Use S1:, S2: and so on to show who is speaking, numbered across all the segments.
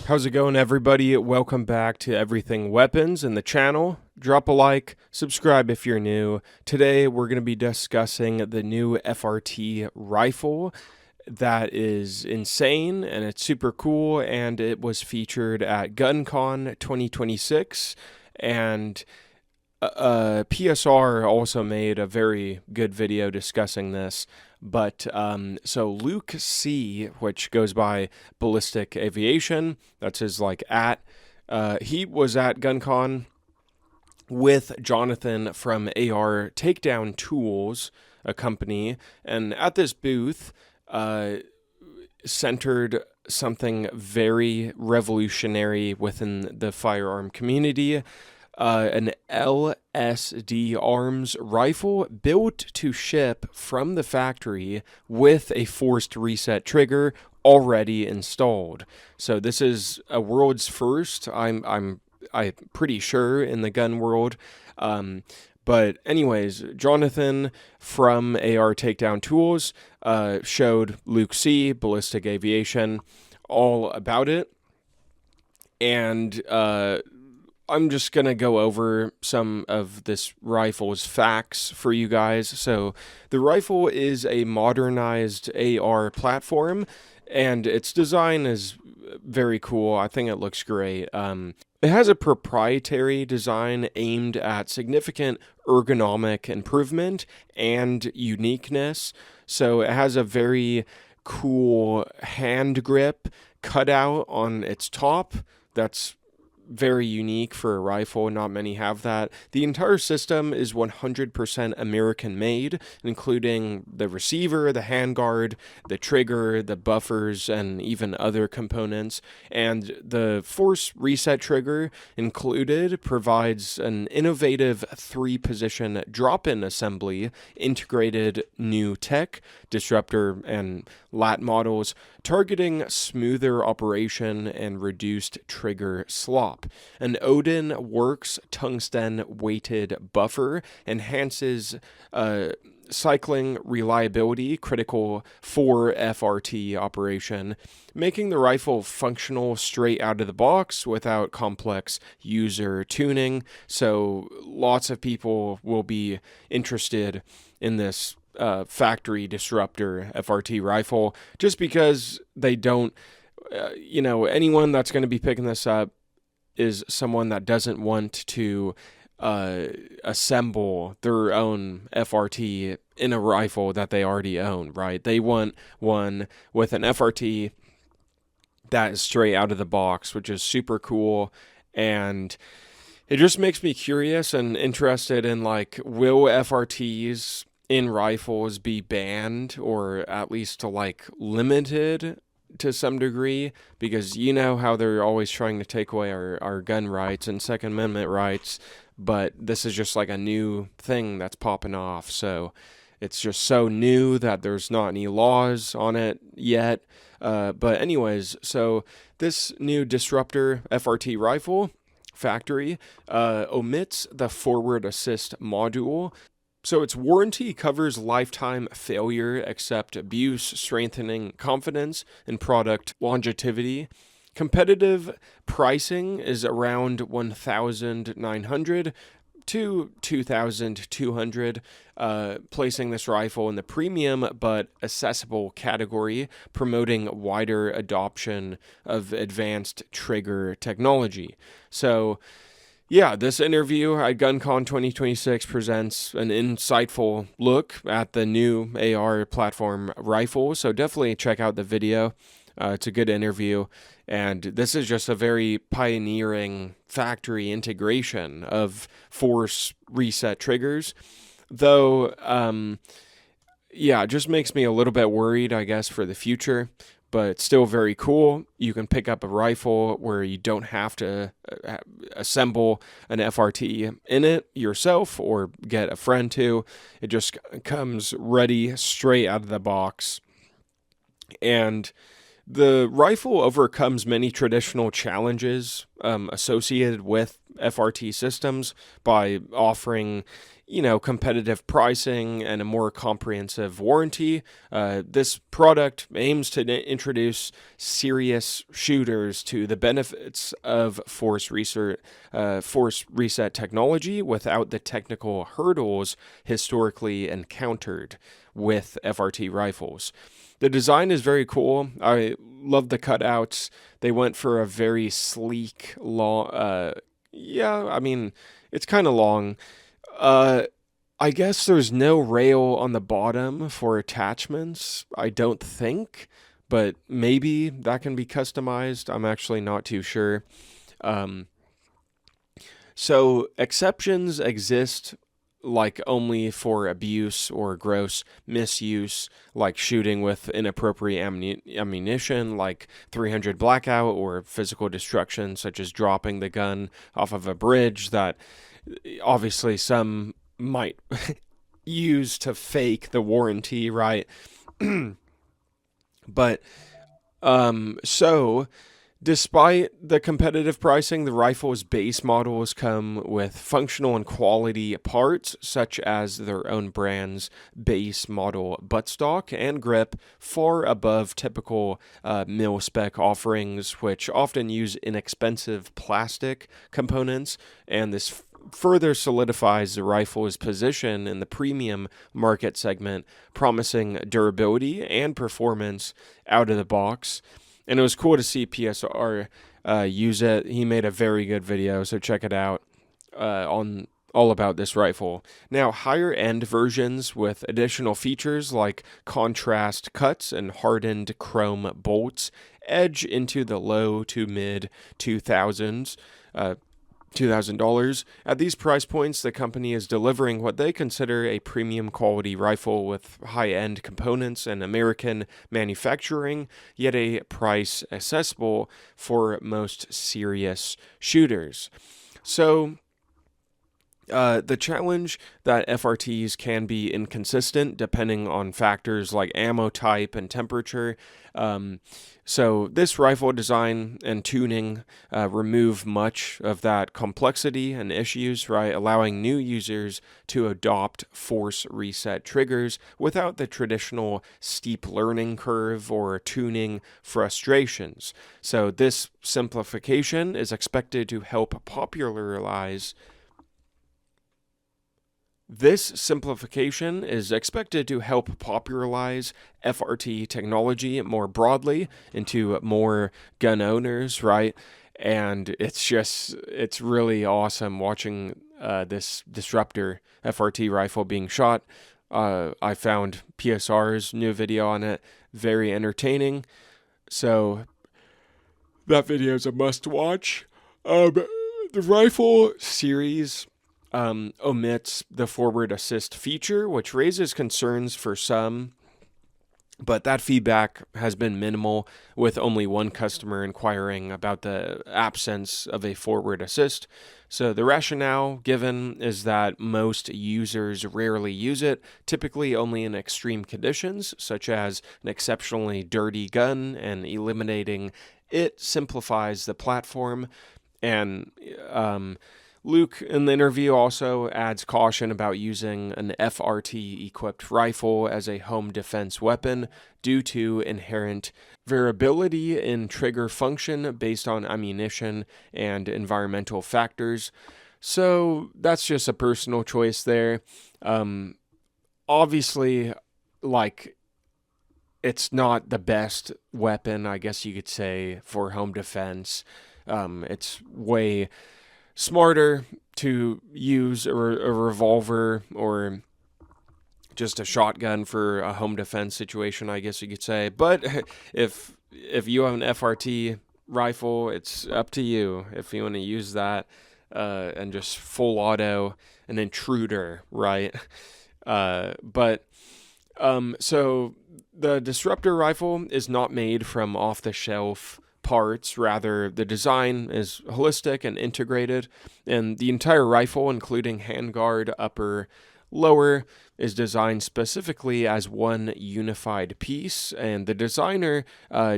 S1: How's it going, everybody? Welcome back to Everything Weapons in the channel. Drop a like, subscribe if you're new. Today, we're going to be discussing the new FRT rifle that is insane and it's super cool, and it was featured at GunCon 2026, and PSR also made a very good video discussing this. But so Luke C, which goes by Ballistic Aviation, that's his he was at GunCon with Jonathan from AR Takedown Tools, a company, and at this booth centered something very revolutionary within the firearm community. An LSD arms rifle built to ship from the factory with a forced reset trigger already installed. So this is a world's first. I'm pretty sure in the gun world. But anyways, Jonathan from AR Takedown Tools showed Luke C, Ballistic Aviation, all about it, and I'm just going to go over some of this rifle's facts for you guys. So the rifle is a modernized AR platform, and its design is very cool. I think it looks great. It has a proprietary design aimed at significant ergonomic improvement and uniqueness. So it has a very cool hand grip cutout on its top that's very unique for a rifle. Not many have that. The entire system is 100% American made, including the receiver, the handguard, the trigger, the buffers, and even other components. And the force reset trigger included provides an innovative 3-position drop-in assembly, integrated new tech, disruptor, and lat models, targeting smoother operation and reduced trigger slop. An Odin Works tungsten weighted buffer enhances cycling reliability critical for FRT operation, making the rifle functional straight out of the box without complex user tuning. So lots of people will be interested in this factory disruptor FRT rifle, just because they don't, anyone that's going to be picking this up is someone that doesn't want to assemble their own FRT in a rifle that they already own, right? They want one with an FRT that is straight out of the box, which is super cool. And it just makes me curious and interested in, will FRTs in rifles be banned, or at least limited to some degree, because you know how they're always trying to take away our gun rights and Second Amendment rights, but this is just a new thing that's popping off. So it's just so new that there's not any laws on it yet. But anyways, so this new disruptor FRT rifle factory omits the forward assist module. So its warranty covers lifetime failure except abuse, strengthening confidence and product longevity. Competitive pricing is around $1,900 to $2,200, placing this rifle in the premium but accessible category, promoting wider adoption of advanced trigger technology. So yeah, this interview at GunCon 2026 presents an insightful look at the new AR platform rifle, so definitely check out the video. It's a good interview, and this is just a very pioneering factory integration of force reset triggers, though, it just makes me a little bit worried, I guess, for the future. But it's still very cool. You can pick up a rifle where you don't have to assemble an FRT in it yourself or get a friend to. It just comes ready straight out of the box. And the rifle overcomes many traditional challenges associated with FRT systems by offering competitive pricing and a more comprehensive warranty. This product aims to introduce serious shooters to the benefits of force reset technology without the technical hurdles historically encountered with FRT rifles. The design is very cool. I love the cutouts. They went for a very sleek, long. It's kind of long. I guess there's no rail on the bottom for attachments, I don't think, but maybe that can be customized. I'm actually not too sure. So exceptions exist, like only for abuse or gross misuse, like shooting with inappropriate ammunition, like 300 blackout, or physical destruction, such as dropping the gun off of a bridge that obviously some might use to fake the warranty, right? But so despite the competitive pricing, the rifle's base models come with functional and quality parts, such as their own brand's base model buttstock and grip, far above typical mil-spec offerings, which often use inexpensive plastic components, and this further solidifies the rifle's position in the premium market segment, promising durability and performance out of the box. And it was cool to see PSR use it. He made a very good video, so check it out on all about this rifle. Now, higher end versions with additional features like contrast cuts and hardened chrome bolts edge into the low to mid $2,000s. At these price points, the company is delivering what they consider a premium quality rifle with high-end components and American manufacturing, yet a price accessible for most serious shooters. So the challenge that FRTs can be inconsistent depending on factors like ammo type and temperature. So this rifle design and tuning remove much of that complexity and issues, right? Allowing new users to adopt force reset triggers without the traditional steep learning curve or tuning frustrations. So this simplification is expected to help popularize FRT technology more broadly into more gun owners, right? And it's really awesome watching this Disruptor FRT rifle being shot. I found PSR's new video on it very entertaining, so that video is a must watch. The rifle series omits the forward assist feature, which raises concerns for some, but that feedback has been minimal, with only one customer inquiring about the absence of a forward assist. So the rationale given is that most users rarely use it, typically only in extreme conditions, such as an exceptionally dirty gun, and eliminating it simplifies the platform. And Luke, in the interview, also adds caution about using an FRT-equipped rifle as a home defense weapon due to inherent variability in trigger function based on ammunition and environmental factors. So that's just a personal choice there. Obviously, it's not the best weapon, I guess you could say, for home defense. It's way smarter to use a revolver or just a shotgun for a home defense situation, I guess you could say. But if you have an FRT rifle, it's up to you if you want to use that and just full auto, an intruder, right? So the Disruptor rifle is not made from off-the-shelf parts. Rather, the design is holistic and integrated, and the entire rifle, including handguard, upper lower is designed specifically as one unified piece, and the designer,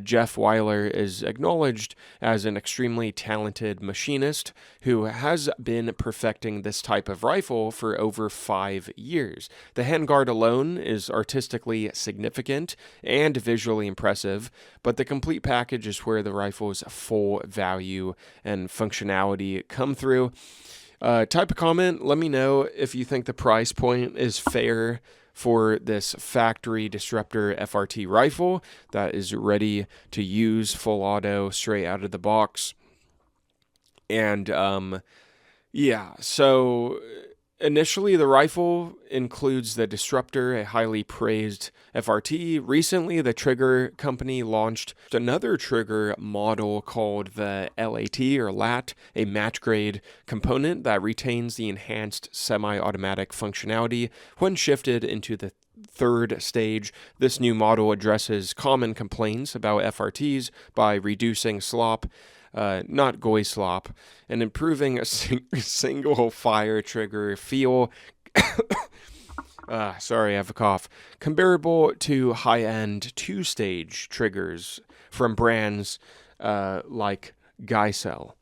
S1: Jeff Weiler, is acknowledged as an extremely talented machinist who has been perfecting this type of rifle for over 5 years. The handguard alone is artistically significant and visually impressive, but the complete package is where the rifle's full value and functionality come through. Type a comment, let me know if you think the price point is fair for this factory disruptor FRT rifle that is ready to use full auto straight out of the box. And yeah, so initially the rifle includes the disruptor, a highly praised FRT. Recently, the trigger company launched another trigger model called the LAT or LAT, a match grade component that retains the enhanced semi-automatic functionality when shifted into the third stage. This new model addresses common complaints about FRTs by reducing slop, not goy slop, and improving a single fire trigger feel. Sorry, I have a cough. Comparable to high-end two-stage triggers from brands like Geisel,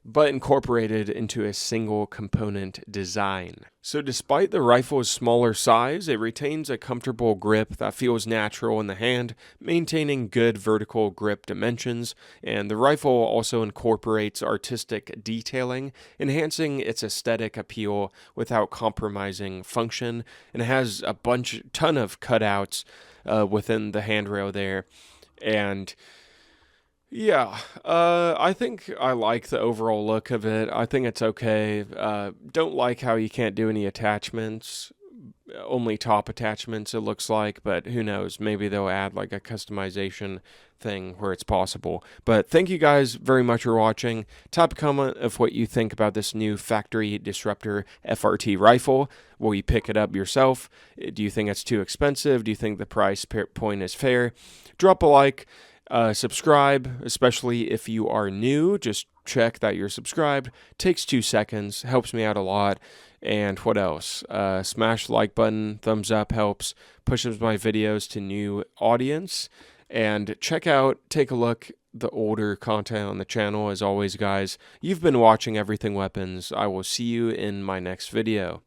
S1: but incorporated into a single component design. So despite the rifle's smaller size, it retains a comfortable grip that feels natural in the hand, maintaining good vertical grip dimensions, and the rifle also incorporates artistic detailing, enhancing its aesthetic appeal without compromising function, and it has a ton of cutouts within the handrail there, and yeah, I think I like the overall look of it. I think it's okay. Don't like how you can't do any attachments, only top attachments it looks like, but who knows, maybe they'll add like a customization thing where it's possible. But thank you guys very much for watching. Type a comment of what you think about this new factory disruptor FRT rifle. Will you pick it up yourself? Do you think it's too expensive? Do you think the price point is fair? Drop a like. Subscribe, especially if you are new. Just check that you're subscribed. Takes 2 seconds, helps me out a lot. And what else? Smash the like button, thumbs up helps, pushes my videos to new audience. And take a look the older content on the channel. As always, guys, you've been watching Everything Weapons. I will see you in my next video.